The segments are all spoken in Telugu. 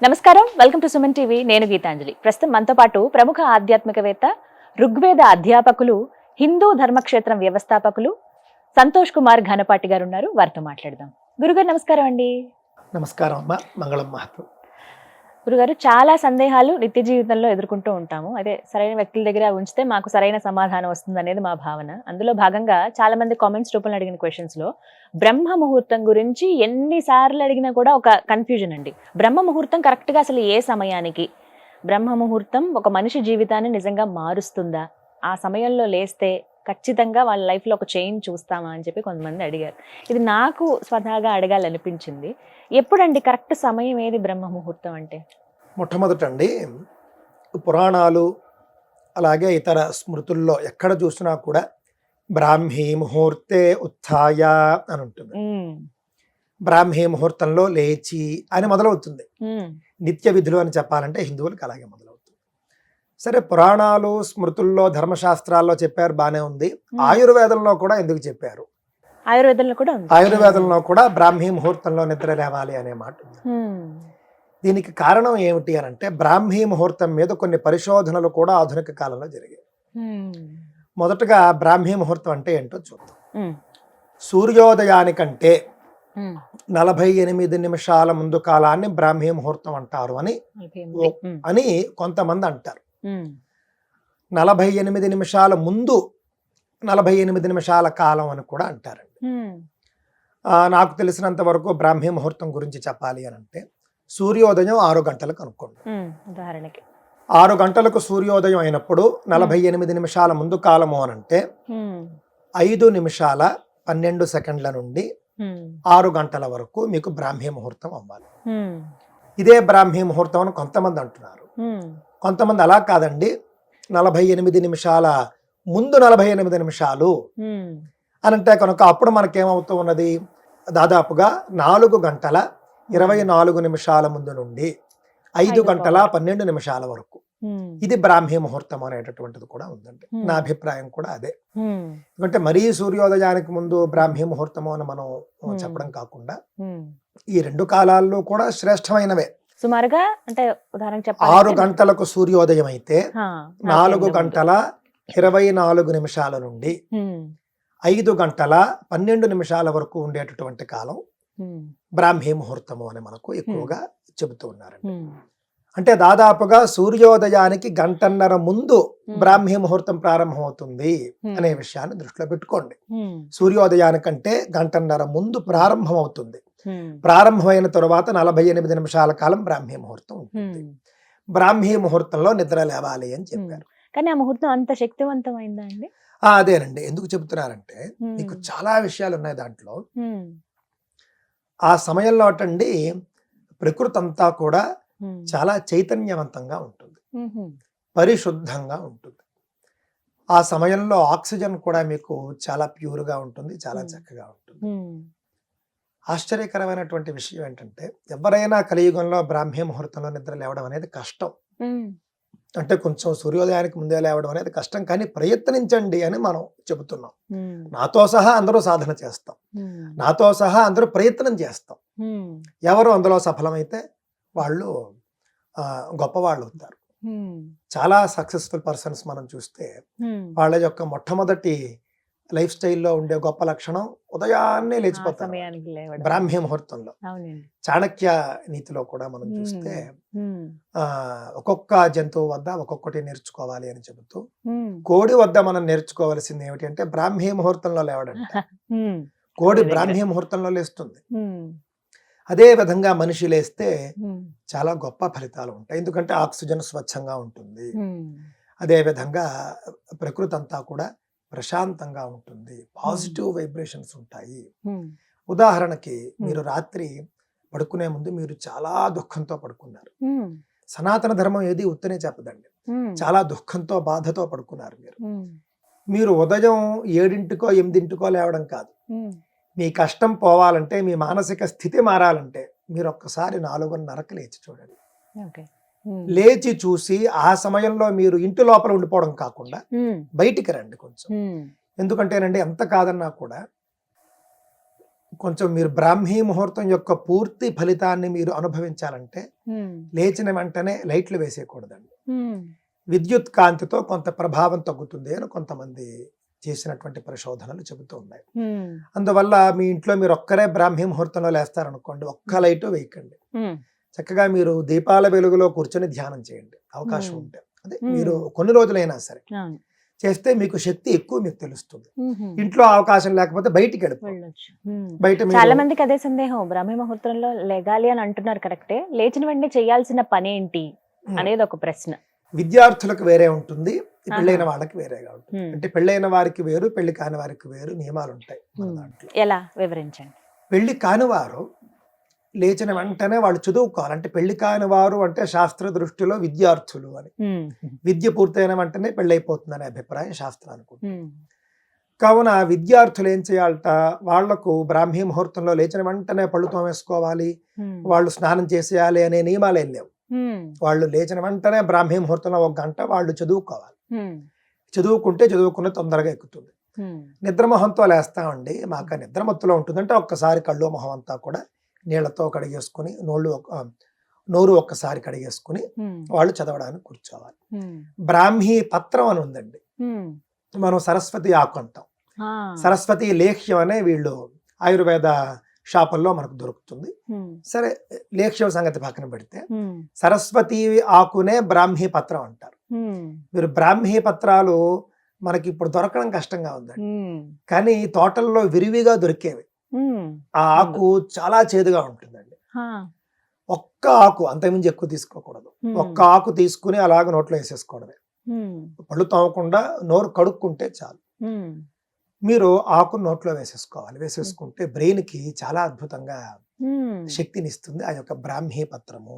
నమస్కారం, వెల్కమ్ టు సుమన్ టీవీ. నేను గీతాంజలి. ప్రస్తుతం మనతో పాటు ప్రముఖ ఆధ్యాత్మికవేత్త, ఋగ్వేద అధ్యాపకులు, హిందూ ధర్మక్షేత్రం వ్యవస్థాపకులు సంతోష్ కుమార్ ఘనపాటి గారు ఉన్నారు. వారితో మాట్లాడదాం. గురుగారు నమస్కారం అండి. నమస్కారం అమ్మా, మంగళం మహత్వం. గురుగారు, చాలా సందేహాలు నిత్య జీవితంలో ఎదుర్కొంటూ ఉంటాము. అదే సరైన వ్యక్తుల దగ్గర ఉంచితే మాకు సరైన సమాధానం వస్తుంది అనేది మా భావన. అందులో భాగంగా చాలా మంది కామెంట్స్ రూపంలో అడిగిన క్వశ్చన్స్ లో బ్రహ్మ ముహూర్తం గురించి ఎన్నిసార్లు అడిగినా కూడా ఒక కన్ఫ్యూజన్ అండి. బ్రహ్మ ముహూర్తం కరెక్ట్ గా అసలు ఏ సమయానికి? బ్రహ్మ ముహూర్తం ఒక మనిషి జీవితాన్ని నిజంగా మారుస్తుందా? ఆ సమయంలో లేస్తే ఖచ్చితంగా వాళ్ళ లైఫ్లో ఒక చేంజ్ చూస్తామా అని చెప్పి కొంతమంది అడిగారు. ఇది నాకు స్వతహాగా అడగాలనిపించింది. ఎప్పుడండి కరెక్ట్ సమయం ఏది బ్రహ్మ ముహూర్తం అంటే? మొట్టమొదటండి, పురాణాలు అలాగే ఇతర స్మృతుల్లో ఎక్కడ చూసినా కూడా బ్రాహ్మీ ముహూర్తే ఉత్థాయ అని ఉంటుంది. బ్రాహ్మీ ముహూర్తంలో లేచి అని మొదలవుతుంది. నిత్య విధులు అని చెప్పాలంటే హిందువులకు అలాగే మొదలవుతుంది. సరే, పురాణాలు స్మృతుల్లో ధర్మశాస్త్రాల్లో చెప్పారు, బానే ఉంది. ఆయుర్వేదంలో కూడా ఎందుకు చెప్పారు? ఆయుర్వేదంలో కూడా బ్రాహ్మీ ముహూర్తంలో నిద్ర లేవాలి అనే మాట ఉంది. దీనికి కారణం ఏమిటి అని అంటే, బ్రాహ్మీ ముహూర్తం మీద కొన్ని పరిశోధనలు కూడా ఆధునిక కాలంలో జరిగాయి. మొదటగా బ్రాహ్మీ ముహూర్తం అంటే ఏంటో చూద్దాం. సూర్యోదయానికంటే 48 నిమిషాల ముందు కాలాన్ని బ్రాహ్మీ ముహూర్తం అంటారు అని కొంతమంది అంటారు. 48 నిమిషాల ముందు 48 నిమిషాల కాలం అని కూడా అంటారండి. నాకు తెలిసినంత వరకు బ్రాహ్మీ ముహూర్తం గురించి చెప్పాలి అని అంటే, సూర్యోదయం 6 గంటలకు అనుకోండి. ఉదాహరణకి 6 గంటలకు సూర్యోదయం అయినప్పుడు 48 నిమిషాల ముందు కాలము అని అంటే 5 నిమిషాల 12 సెకండ్ల నుండి 6 గంటల వరకు మీకు బ్రాహ్మీ ముహూర్తం అవ్వాలి. ఇదే బ్రాహ్మీ ముహూర్తం అని కొంతమంది అంటున్నారు. కొంతమంది అలా కాదండి, 48 నిమిషాల ముందు 48 నిమిషాలు అని అంటే కనుక అప్పుడు మనకేమవుతూ ఉన్నది, దాదాపుగా 4 గంటల 24 నిమిషాల ముందు నుండి 5 గంటల 12 నిమిషాల వరకు ఇది బ్రాహ్మీ ముహూర్తం అనేటటువంటిది కూడా ఉందండి. నా అభిప్రాయం కూడా అదే. ఎందుకంటే మరీ సూర్యోదయానికి ముందు బ్రాహ్మీ ముహూర్తము అని మనం చెప్పడం కాకుండా ఈ రెండు కాలాల్లో కూడా శ్రేష్టమైనవే. సుమారుగా అంటే ఉదాహరణ చెప్పాలి, 6 గంటలకు సూర్యోదయం అయితే 4 గంటల 24 నిమిషాల నుండి 5 గంటల 12 నిమిషాల వరకు ఉండేటటువంటి కాలం బ్రాహ్మీ ముహూర్తము అని మనకు ఎక్కువగా చెబుతూ ఉన్నారండి. అంటే దాదాపుగా సూర్యోదయానికి గంటన్నర ముందు బ్రాహ్మీ ముహూర్తం ప్రారంభమవుతుంది అనే విషయాన్ని దృష్టిలో పెట్టుకోండి. సూర్యోదయానికంటే గంటన్నర ముందు ప్రారంభమవుతుంది. ప్రారంభమైన తరువాత 48 నిమిషాల కాలం బ్రాహ్మీ ముహూర్తం ఉంటుంది. బ్రాహ్మీ ముహూర్తంలో నిద్ర లేవాలి అని చెప్పారు. కానీ ఆ ముహూర్తం అంత శక్తివంతమైందా అండి? అదేనండి. ఎందుకు చెబుతున్నారంటే, మీకు చాలా విషయాలు ఉన్నాయి దాంట్లో. ఆ సమయంలో అటండి ప్రకృతి అంతా కూడా చాలా చైతన్యవంతంగా ఉంటుంది, పరిశుద్ధంగా ఉంటుంది. ఆ సమయంలో ఆక్సిజన్ కూడా మీకు చాలా ప్యూర్గా ఉంటుంది, చాలా చక్కగా ఉంటుంది. ఆశ్చర్యకరమైనటువంటి విషయం ఏంటంటే, ఎవరైనా కలియుగంలో బ్రాహ్మీ ముహూర్తంలో నిద్ర లేవడం అనేది కష్టం. అంటే కొంచెం సూర్యోదయానికి ముందే లేవడం అనేది కష్టం, కానీ ప్రయత్నించండి అని మనం చెబుతున్నాం. నాతో సహా అందరూ సాధన చేస్తాం, నాతో సహా అందరూ ప్రయత్నం చేస్తాం. ఎవరు అందులో సఫలమైతే వాళ్ళు గొప్పవాళ్ళు అవుతారు. చాలా సక్సెస్ఫుల్ పర్సన్స్ మనం చూస్తే వాళ్ళ యొక్క మొట్టమొదటి లైఫ్ స్టైల్లో ఉండే గొప్ప లక్షణం ఉదయాన్నే లేచిపోతారు బ్రాహ్మీ ముహూర్తంలో. చాణక్య నీతిలో కూడా మనం చూస్తే ఒక్కొక్క జంతువు వద్ద ఒక్కొక్కటి నేర్చుకోవాలి అని చెబుతూ, కోడి వద్ద మనం నేర్చుకోవాల్సింది ఏమిటి అంటే బ్రాహ్మీ ముహూర్తంలో లేవడంట. కోడి బ్రాహ్మీ ముహూర్తంలో లేస్తుంది. అదే విధంగా మనిషి లేస్తే చాలా గొప్ప ఫలితాలు ఉంటాయి. ఎందుకంటే ఆక్సిజన్ స్వచ్ఛంగా ఉంటుంది. అదే విధంగా ప్రకృతి అంతా కూడా ప్రశాంతంగా ఉంటుంది, పాజిటివ్ వైబ్రేషన్స్ ఉంటాయి. ఉదాహరణకి మీరు రాత్రి పడుకునే ముందు మీరు చాలా దుఃఖంతో పడుకున్నారు. సనాతన ధర్మం ఏది ఉత్తనే చెప్పదండి. చాలా దుఃఖంతో బాధతో పడుకున్నారు మీరు ఉదయం 7 8 లేవడం కాదు. మీ కష్టం పోవాలంటే, మీ మానసిక స్థితి మారాలంటే మీరు ఒక్కసారి 4:30కి లేచి చూడండి. లేచి చూసి ఆ సమయంలో మీరు ఇంటి లోపల ఉండిపోవడం కాకుండా బయటికి రండి కొంచెం. ఎందుకంటేనండి, ఎంత కాదన్నా కూడా కొంచెం మీరు బ్రాహ్మీ ముహూర్తం యొక్క పూర్తి ఫలితాన్ని మీరు అనుభవించాలంటే లేచిన వెంటనే లైట్లు వేసేయకూడదండి. విద్యుత్ కాంతితో కొంత ప్రభావం తగ్గుతుంది అని కొంతమంది చేసినటువంటి పరిశోధనలు చెబుతూ ఉన్నాయి. అందువల్ల మీ ఇంట్లో మీరు ఒక్కరే బ్రాహ్మీ ముహూర్తంలో లేస్తారనుకోండి, ఒక్క లైటు వేయకండి. చక్కగా మీరు దీపాల వెలుగులో కూర్చొని ధ్యానం చేయండి అవకాశం ఉంటే. అదే మీరు కొన్ని రోజులైనా సరే చేస్తే మీకు శక్తి ఎక్కువ మీకు తెలుస్తుంది. ఇంట్లో అవకాశం లేకపోతే బయటికి వెళ్ళచ్చు. బయట చాలా మందికి అదే సందేహం, బ్రాహ్మీ ముహూర్తంలో లెగాలి అని అంటున్నారు కరెక్టే, లేచిన వెంటనే చేయాల్సిన పని ఏంటి అనేది ఒక ప్రశ్న. విద్యార్థులకు వేరే ఉంటుంది, పెళ్ళైన వాళ్ళకి వేరేగా ఉంటుంది. అంటే పెళ్ళైన వారికి వేరు, పెళ్లి కాని వారికి వేరు నియమాలు ఉంటాయి మన దాంట్లో. ఎలా వివరించండి. పెళ్లి కాని వారు లేచిన వెంటనే వాళ్ళు చదువుకోవాలి. అంటే పెళ్లి కాని వారు అంటే శాస్త్ర దృష్టిలో విద్యార్థులు అని. విద్య పూర్తయిన వెంటనే పెళ్ళైపోతుందనే అభిప్రాయం శాస్త్రానికి. కావున విద్యార్థులు ఏం చేయాలట, వాళ్లకు బ్రాహ్మీ ముహూర్తంలో లేచిన వెంటనే పళ్ళు తోమేసుకోవాలి, వాళ్ళు స్నానం చేసేయాలి అనే నియమాలు ఏం లేవు. వాళ్ళు లేచిన వెంటనే బ్రాహ్మీ ముహూర్తంలో 1 గంట వాళ్ళు చదువుకోవాలి. చదువుకుంటే చదువుకున్న తొందరగా ఎక్కుతుంది. నిద్రమొహంతో లేస్తామండి, మాకు నిద్రమత్తులో ఉంటుందంటే ఒక్కసారి కళ్ళు మొహం అంతా కూడా నీళ్లతో కడిగేసుకుని నోరు ఒక్కసారి కడిగేసుకుని వాళ్ళు చదవడానికి కూర్చోవాలి. బ్రాహ్మీ పత్రం అని ఉందండి, మనం సరస్వతి ఆకు అంటాం. సరస్వతి లేఖ్యం అనే వీళ్ళు ఆయుర్వేద షాపుల్లో మనకు దొరుకుతుంది. సరే, లేఖ్యం సంగతి పక్కన పెడితే సరస్వతి ఆకునే బ్రాహ్మీ పత్రం అంటారు. మీరు బ్రాహ్మీ పత్రాలు మనకి ఇప్పుడు దొరకడం కష్టంగా ఉందండి, కానీ తోటల్లో విరివిగా దొరికేవి. ఆ ఆకు చాలా చేదుగా ఉంటుందండి. ఒక్క ఆకు, అంతకుమించి ఎక్కువ తీసుకోకూడదు. ఒక్క ఆకు తీసుకుని అలాగ నోట్లో వేసేసుకోవడమే, పళ్ళు తోమకుండా నోరు కడుక్కుంటే చాలు. మీరు ఆకు నోట్లో వేసేసుకోవాలి. వేసేసుకుంటే బ్రెయిన్ కి చాలా అద్భుతంగా శక్తినిస్తుంది ఆ యొక్క బ్రాహ్మీ పత్రము.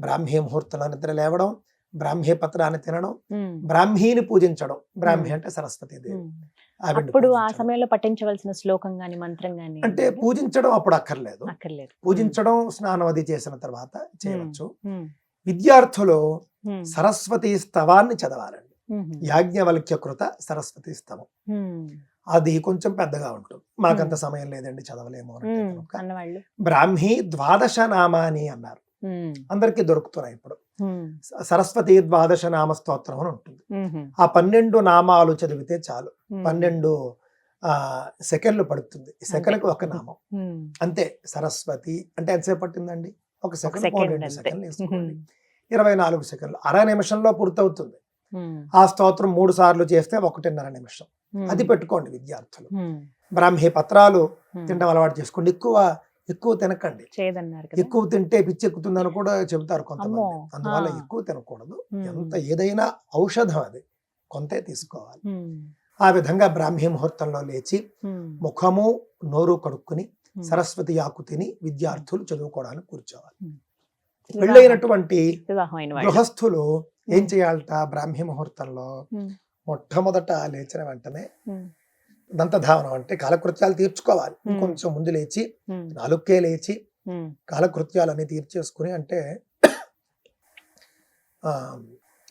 బ్రాహ్మీ ముహూర్తంలో నిద్ర లేవడం, బ్రాహ్మీ పత్రాన్ని తినడం, బ్రాహ్మీని పూజించడం. బ్రాహ్మీ అంటే సరస్వతి దేవి. అప్పుడు ఆ సమయంలో పఠించవలసిన శ్లోకం గాని మంత్రం గాని అంటే పూజించడం అప్పుడు అక్కర్లేదు. పూజించడం స్నానం అది చేసిన తర్వాత చేయవచ్చు. విద్యార్థులు సరస్వతి స్తవాన్ని చదవాలండి. యాజ్ఞవల్క్య కృత సరస్వతి స్తవం. అది కొంచెం పెద్దగా ఉంటుంది, మాకంత సమయం లేదండి చదవలేము అంటే బ్రాహ్మీ ద్వాదశ నామాని అన్నారు. అందరికీ దొరుకుతున్నాయి ఇప్పుడు. సరస్వతి ద్వాదశ నామ స్తోత్రం అని ఉంటుంది. ఆ 12 నామాలు చదివితే చాలు. 12 సెకండ్లు పడుతుంది. సెకండ్కి ఒక నామం అంతే. సరస్వతి అంటే ఎంతసేపు పట్టిందండి? 1 సెకండ్, 2 సెకండ్లు వేసుకోండి. 24 సెకండ్లు, అర నిమిషంలో పూర్తవుతుంది. ఆ స్తోత్రం 3 సార్లు చేస్తే 1.5 నిమిషం. అది పెట్టుకోండి విద్యార్థులు. బ్రాహ్మీ పత్రాలు తినడం అలవాటు చేసుకోండి. ఎక్కువ తినకండి. ఎక్కువ తింటే పిచ్చెక్కుతుందని కూడా చెబుతారు కొంతమంది. అందువల్ల ఎక్కువ తినకూడదు. ఎంత ఏదైనా ఔషధం అది, కొంతే తీసుకోవాలి. ఆ విధంగా బ్రాహ్మీ ముహూర్తంలో లేచి ముఖము నోరు కడుక్కుని సరస్వతి ఆకు తిని విద్యార్థులు చదువుకోవడానికి కూర్చోవాలి. పెళ్ళైనటువంటి గృహస్థులు ఏం చేయాలట, బ్రాహ్మీ ముహూర్తంలో మొట్టమొదట లేచిన వెంటనే దంతధావనం అంటే కాలకృత్యాలు తీర్చుకోవాలి. కొంచెం ముందు లేచి 4కే లేచి కాలకృత్యాలన్నీ తీర్చేసుకుని, అంటే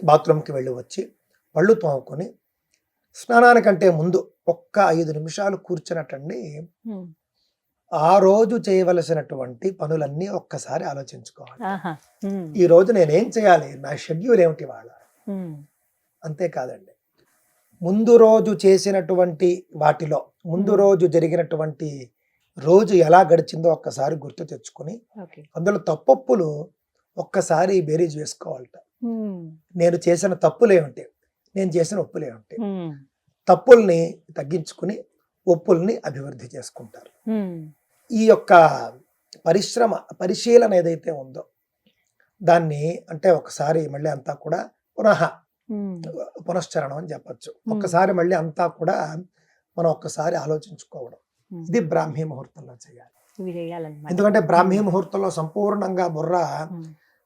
బాత్రూమ్కి వెళ్ళి వచ్చి పళ్ళు తోముకొని స్నానానికంటే ముందు 5 నిమిషాలు కూర్చున్నట్టండి ఆ రోజు చేయవలసినటువంటి పనులన్నీ ఒక్కసారి ఆలోచించుకోవాలి. ఈ రోజు నేనేం చేయాలి, నా షెడ్యూల్ ఏమిటి వాళ్ళ. అంతేకాదండి, ముందు రోజు చేసినటువంటి వాటిలో ముందు రోజు జరిగినటువంటి రోజు ఎలా గడిచిందో ఒక్కసారి గుర్తు తెచ్చుకుని అందులో తప్పొప్పులు ఒక్కసారి బేరీజ్ వేసుకోవాలట. నేను చేసిన తప్పులేమిటి, నేను చేసిన ఒప్పులేమిటి, తప్పుల్ని తగ్గించుకుని ఒప్పుల్ని అభివృద్ధి చేసుకుంటారు. ఈ యొక్క పరిశీలన ఏదైతే ఉందో దాన్ని అంటే ఒకసారి మళ్ళీ అంతా కూడా పునశ్చరణం అని చెప్పచ్చు. ఒక్కసారి మళ్ళీ అంతా కూడా మనం ఒక్కసారి ఆలోచించుకోవడం, ఇది బ్రాహ్మీ ముహూర్తంలో చేయాలి. ఎందుకంటే బ్రాహ్మీ ముహూర్తంలో సంపూర్ణంగా బుర్ర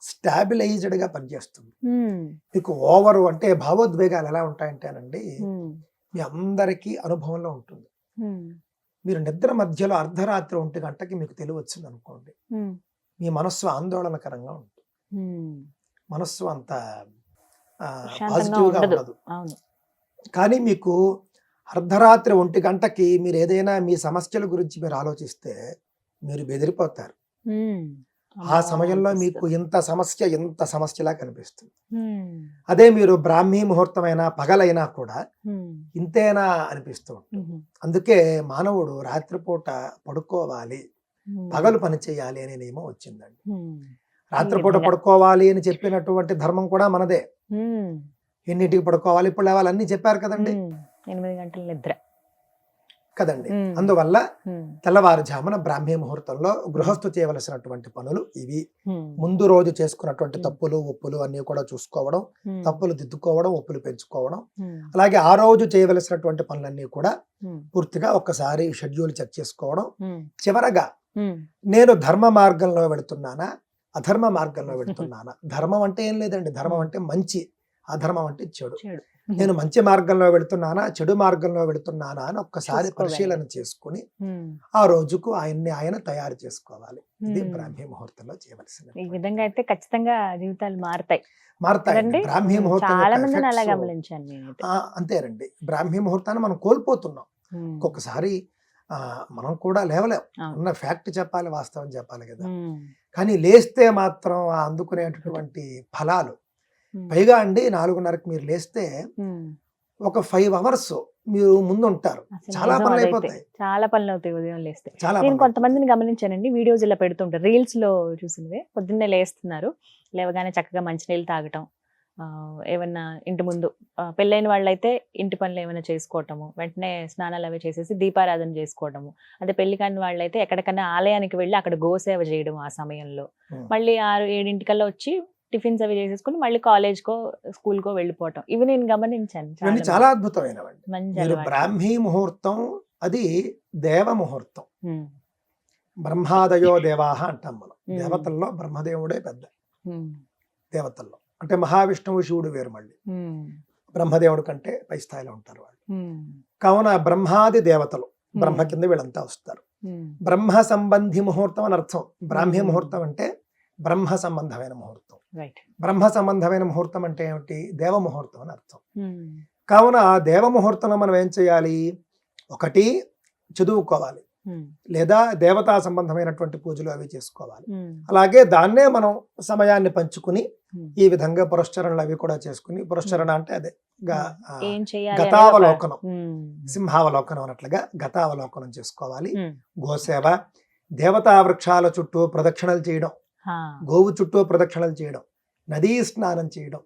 స్టాబిలైజ్డ్ గా పనిచేస్తుంది. మీకు ఓవర్ అంటే భావోద్వేగాలు ఎలా ఉంటాయంటేనండి, మీ అందరికీ అనుభవంలో ఉంటుంది. మీరు నిద్ర మధ్యలో అర్ధరాత్రి 1 గంటకి మీకు తెలివి వచ్చింది అనుకోండి, మీ మనస్సు ఆందోళనకరంగా ఉంటుంది. మనస్సు అంత పాజిటివ్గా ఉండదు. కానీ మీకు అర్ధరాత్రి 1 గంటకి మీరు ఏదైనా మీ సమస్యల గురించి మీరు ఆలోచిస్తే మీరు బెదిరిపోతారు. ఆ సమయంలో మీకు ఇంత సమస్యలా కనిపిస్తుంది. అదే మీరు బ్రాహ్మీ ముహూర్తమైనా పగలైనా కూడా ఇంతేనా అనిపిస్తూ ఉంటుంది. అందుకే మానవుడు రాత్రిపూట పడుకోవాలి, పగలు పని చేయాలి అనే నియమం వచ్చిందండి. రాత్రిపూట పడుకోవాలి అని చెప్పినటువంటి ధర్మం కూడా మనదే. ఎన్నింటికి పడుకోవాలి, ఇప్పుడు లేవాలి అన్ని చెప్పారు కదండి. 8 గంటల నిద్ర కదండి. అందువల్ల తెల్లవారుజామున బ్రాహ్మీ ముహూర్తంలో గృహస్థు చేయవలసినటువంటి పనులు ఇవి. ముందు రోజు చేసుకున్నటువంటి తప్పులు ఒప్పులు అన్ని కూడా చూసుకోవడం, తప్పులు దిద్దుకోవడం, ఒప్పులు పెంచుకోవడం. అలాగే ఆ రోజు చేయవలసినటువంటి పనులన్నీ కూడా పూర్తిగా ఒక్కసారి షెడ్యూల్ చెక్ చేసుకోవడం. చివరగా నేను ధర్మ మార్గంలో వెళుతున్నానా, అధర్మ మార్గంలో వెళుతున్నానా? ధర్మం అంటే ఏం లేదండి, ధర్మం అంటే మంచి, అధర్మం అంటే చెడు. నేను మంచి మార్గంలో వెళుతున్నానా, చెడు మార్గంలో వెళుతున్నానా అని ఒక్కసారి పరిశీలన చేసుకుని ఆ రోజుకు ఆయన తయారు చేసుకోవాలి. ఇది బ్రాహ్మీ ముహూర్తంలో చేయవలసింది. ఈ విధంగా అయితే ఖచ్చితంగా జీవితాలు మారుతాయి. బ్రాహ్మీ ముహూర్తం చాలా మందిని అలా గమనించాను నేను. అంతేనండి, బ్రాహ్మీ ముహూర్తాన్ని మనం కోల్పోతున్నాం. ఒక్కొక్కసారి మనం కూడా లేవలేం. ఉన్న ఫ్యాక్ట్ చెప్పాలి, వాస్తవం చెప్పాలి కదా. కానీ లేస్తే మాత్రం అందుకునేటటువంటి ఫలాలు, పైగా అండి 4:30కి మీరు లేస్తే ఒక 5 hours మీరు ముందు ఉంటారు. చాలా పనులు అయిపోతాయి. చాలా పనులు అవుతాయి ఉదయం లేస్తే. నేను కొంతమందిని గమనించానండి, వీడియోస్ ఇలా పెడుతుంటారు, రీల్స్ లో చూసినవే. పొద్దున్నే లేస్తున్నారు, లేవగానే చక్కగా మంచినీళ్ళు తాగటం, ఏమన్నా ఇంటి ముందు పెళ్ళైన వాళ్ళైతే ఇంటి పనులు ఏమైనా చేసుకోవటము, వెంటనే స్నానాలు అవి చేసేసి దీపారాధన చేసుకోవటము. అదే పెళ్లి కాని వాళ్ళైతే ఎక్కడికన్నా ఆలయానికి వెళ్ళి అక్కడ గోసేవ చేయడం ఆ సమయంలో. మళ్ళీ 6-7 వచ్చి టిఫిన్స్ అవి చేసేసుకుని మళ్ళీ కాలేజ్కో స్కూల్కో వెళ్ళిపోవటం. ఇవి నేను గమనించాను. చాలా అద్భుతమైనవండి. బ్రాహ్మీ ముహూర్తం అది దేవ ముహూర్తం. బ్రహ్మాదయో దేవాహ అంటాం మనం. దేవతల్లో బ్రహ్మదేవుడే పెద్ద. దేవతల్లో అంటే మహావిష్ణువు, శివుడు వేరు. మళ్ళీ బ్రహ్మదేవుడు కంటే పై స్థాయిలో ఉంటారు వాళ్ళు. కావున బ్రహ్మాది దేవతలు, బ్రహ్మ కింద వీళ్ళంతా వస్తారు. బ్రహ్మ సంబంధి ముహూర్తం అని అర్థం. బ్రాహ్మీ ముహూర్తం అంటే బ్రహ్మ సంబంధమైన ముహూర్తం. బ్రహ్మ సంబంధమైన ముహూర్తం అంటే ఏమిటి? దేవ ముహూర్తం అని అర్థం. కావున దేవ ముహూర్తంలో మనం ఏం చేయాలి? ఒకటి చదువుకోవాలి, లేదా దేవతా సంబంధమైనటువంటి పూజలు అవి చేసుకోవాలి. అలాగే దాన్నే మనం సమయాన్ని పంచుకుని ఈ విధంగా పురస్చరణలు అవి కూడా చేసుకుని, పురస్చరణ అంటే అదే గతావలోకనం, సింహావలోకనం అన్నట్లుగా గతావలోకనం చేసుకోవాలి. గోసేవ, దేవతా వృక్షాల చుట్టూ ప్రదక్షిణలు చేయడం, గోవు చుట్టూ ప్రదక్షిణలు చేయడం, నదీ స్నానం చేయడం,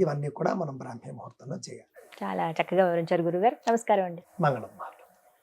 ఇవన్నీ కూడా మనం బ్రాహ్మీ ముహూర్తంలో చేయాలి. చాలా చక్కగా వివరించారు గురుగారు. నమస్కారం అండి. మంగళం.